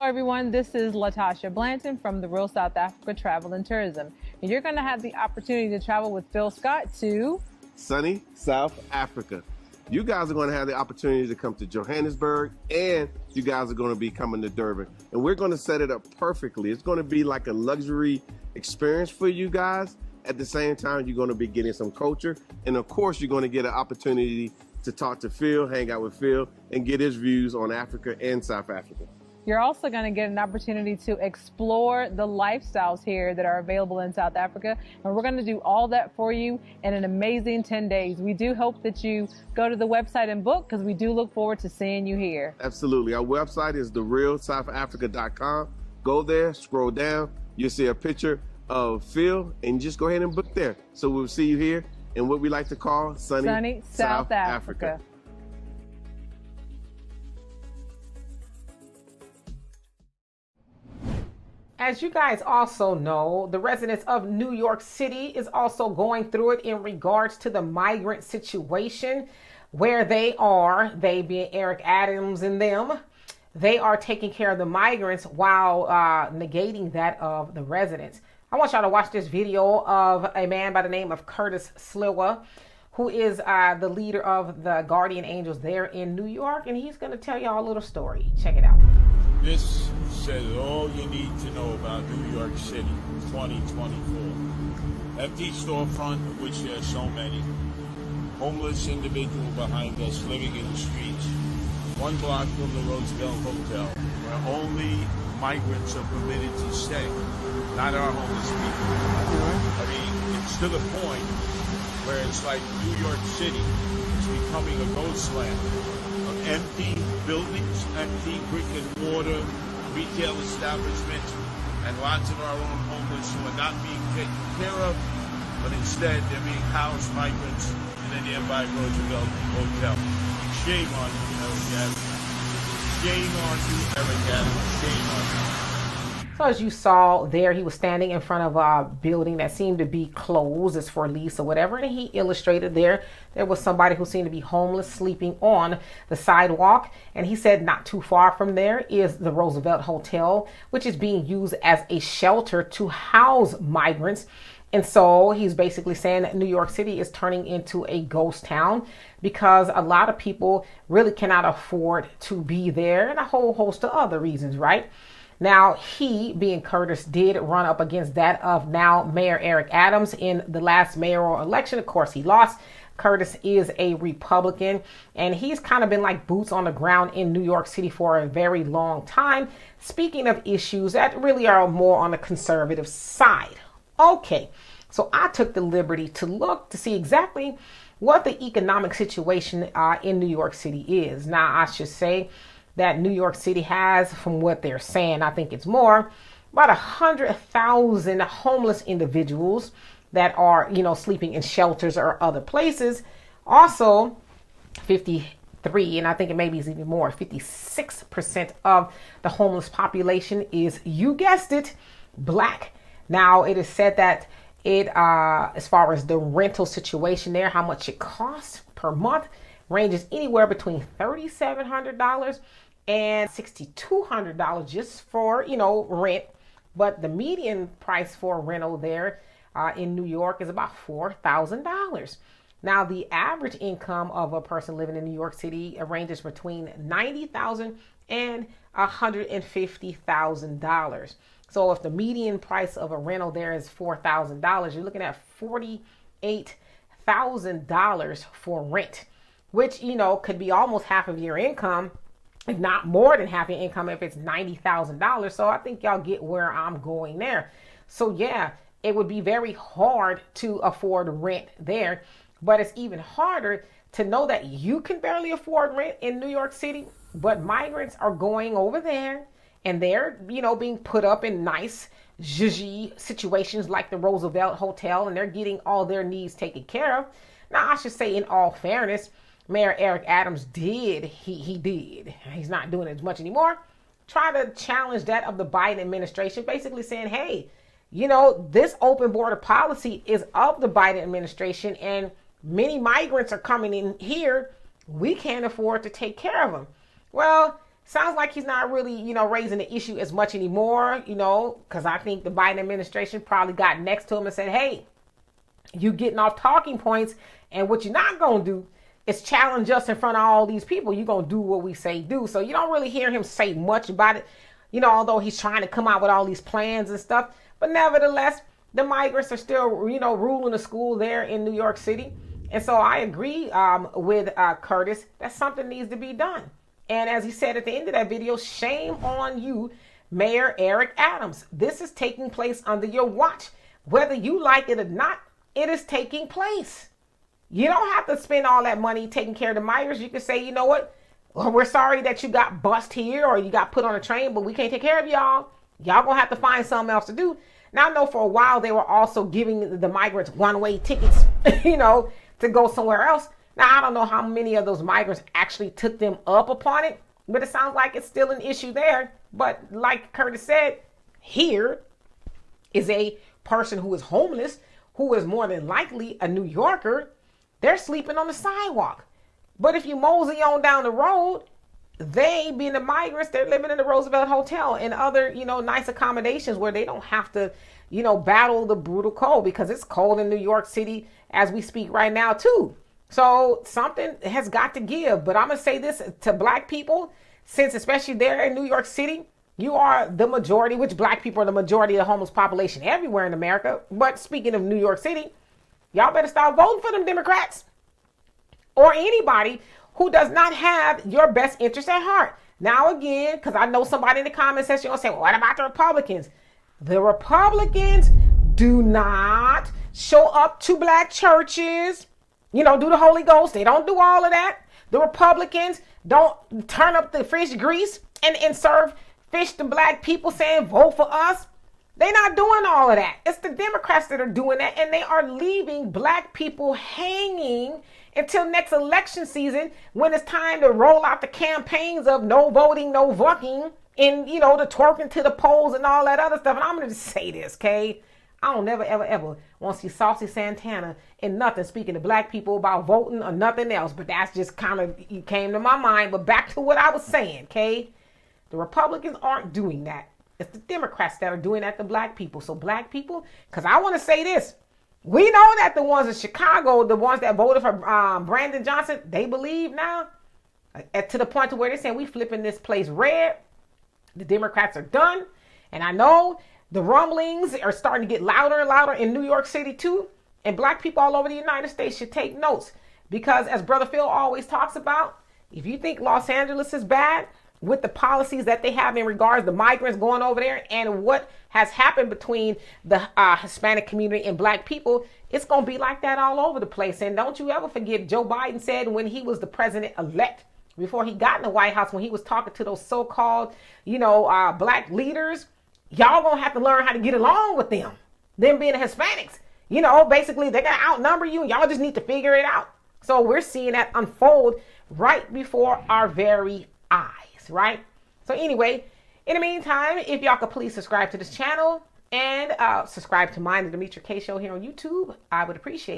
Everyone, this is Latasha Blanton from the Real South Africa Travel and Tourism. And you're going to have the opportunity to travel with Phil Scott to sunny South Africa. You guys are going to have the opportunity to come to Johannesburg, and you guys are going to be coming to Durban. And we're going to set it up perfectly. It's going to be like a luxury experience for you guys. At the same time, you're going to be getting some culture. And of course, you're going to get an opportunity to talk to Phil, hang out with Phil, and get his views on Africa and South Africa. You're also going to get an opportunity to explore the lifestyles here that are available in South Africa. And we're going to do all that for you in an amazing 10 days. We do hope that you go to the website and book, because we do look forward to seeing you here. Absolutely. Our website is therealsouthafrica.com. Go there, scroll down. You'll see a picture of Phil, and just go ahead and book there. So we'll see you here in what we like to call sunny South Africa. As you guys also know, the residents of New York City is also going through it in regards to the migrant situation, where they being Eric Adams and them, they are taking care of the migrants while negating that of the residents. I want y'all to watch this video of a man by the name of Curtis Sliwa, who is the leader of the Guardian Angels there in New York, and he's going to tell y'all a little story. Check it out. This says all you need to know about New York City 2024. Empty storefront, of which there are so many. Homeless individual behind us living in the streets. 1 block from the Roosevelt Hotel, where only migrants are permitted to stay, not our homeless people. I mean, it's to the point where it's like New York City is becoming a ghost land of empty buildings, empty brick and mortar retail establishments, and lots of our own homeless who are not being taken care of, but instead they're being housed migrants in a nearby Roosevelt Hotel. Shame on you, Eric Adams. Shame on you, Eric Adams. Shame on you. So as you saw there, he was standing in front of a building that seemed to be closed, as for lease or whatever, and he illustrated there was somebody who seemed to be homeless sleeping on the sidewalk, and he said not too far from there is the Roosevelt Hotel, which is being used as a shelter to house migrants. And so he's basically saying that New York City is turning into a ghost town because a lot of people really cannot afford to be there, and a whole host of other reasons, right? Now, he, being Curtis, did run up against that of now Mayor Eric Adams in the last mayoral election. Of course, he lost. Curtis is a Republican, and he's kind of been like boots on the ground in New York City for a very long time, speaking of issues that really are more on the conservative side. Okay, so I took the liberty to look to see exactly what the economic situation in New York City is. Now, I should say that New York City has, from what they're saying, I think it's more, about 100,000 homeless individuals that are, sleeping in shelters or other places. Also, 53, and I think it maybe is even more, 56% of the homeless population is, you guessed it, Black. Now, it is said that as far as the rental situation there, how much it costs per month, ranges anywhere between $3,700 and $6,200 just for, rent. But the median price for a rental there in New York is about $4,000. Now, the average income of a person living in New York City ranges between $90,000 and $150,000. So if the median price of a rental there is $4,000, you're looking at $48,000 for rent, which, could be almost half of your income, if not more than half your income if it's $90,000. So I think y'all get where I'm going there. So yeah, it would be very hard to afford rent there, but it's even harder to know that you can barely afford rent in New York City, but migrants are going over there and they're, being put up in nice zhuzhy situations like the Roosevelt Hotel, and they're getting all their needs taken care of. Now, I should say, in all fairness, Mayor Eric Adams did, he's not doing it as much anymore, try to challenge that of the Biden administration, basically saying, hey, this open border policy is of the Biden administration, and many migrants are coming in here. We can't afford to take care of them. Well, Sounds like he's not really, raising the issue as much anymore, because I think the Biden administration probably got next to him and said, hey, you getting off talking points, and what you're not going to do is challenge us in front of all these people. You're going to do what we say do. So you don't really hear him say much about it, although he's trying to come out with all these plans and stuff. But nevertheless, the migrants are still, ruling the school there in New York City. And so I agree with Curtis that something needs to be done. And as he said at the end of that video, shame on you, Mayor Eric Adams. This is taking place under your watch. Whether you like it or not, it is taking place. You don't have to spend all that money taking care of the migrants. You can say, you know what? Well, we're sorry that you got bussed here or you got put on a train, but we can't take care of y'all. Y'all gonna have to find something else to do. Now, I know for a while they were also giving the migrants one-way tickets, to go somewhere else. Now, I don't know how many of those migrants actually took them up upon it, but it sounds like it's still an issue there. But like Curtis said, here is a person who is homeless, who is more than likely a New Yorker. They're sleeping on the sidewalk. But if you mosey on down the road, they, being the migrants, they're living in the Roosevelt Hotel and other, nice accommodations where they don't have to, battle the brutal cold, because it's cold in New York City as we speak right now too. So something has got to give. But I'm going to say this to black people, since especially there in New York City, you are the majority, which black people are the majority of the homeless population everywhere in America. But speaking of New York City, y'all better start voting for them Democrats or anybody who does not have your best interest at heart. Now, again, because I know somebody in the comment section will say, well, what about the Republicans? The Republicans do not show up to black churches, do the Holy Ghost. They don't do all of that. The Republicans don't turn up the fish grease and serve fish to black people saying, vote for us. They're not doing all of that. It's the Democrats that are doing that, and they are leaving black people hanging until next election season, when it's time to roll out the campaigns of no voting, no voting, and, the twerking to the polls and all that other stuff. And I'm going to just say this, okay? I don't never, ever, ever want to see Saucy Santana and nothing speaking to black people about voting or nothing else. But that's just kind of came to my mind. But back to what I was saying, okay? The Republicans aren't doing that. It's the Democrats that are doing that to black people. So black people, because I want to say this. We know that the ones in Chicago, the ones that voted for Brandon Johnson, they believe now, to the point to where they're saying we flipping this place red. The Democrats are done. And I know the rumblings are starting to get louder and louder in New York City too. And black people all over the United States should take notes. Because as Brother Phil always talks about, if you think Los Angeles is bad, with the policies that they have in regards to migrants going over there and what has happened between the Hispanic community and black people, it's going to be like that all over the place. And don't you ever forget, Joe Biden said when he was the president-elect, before he got in the White House, when he was talking to those so-called, black leaders, y'all going to have to learn how to get along with them being the Hispanics. Basically, they're going to outnumber you, and y'all just need to figure it out. So we're seeing that unfold right before our very eyes. Right? So anyway, in the meantime, if y'all could please subscribe to this channel and subscribe to mine, the Demetra Kaye Show here on YouTube, I would appreciate it.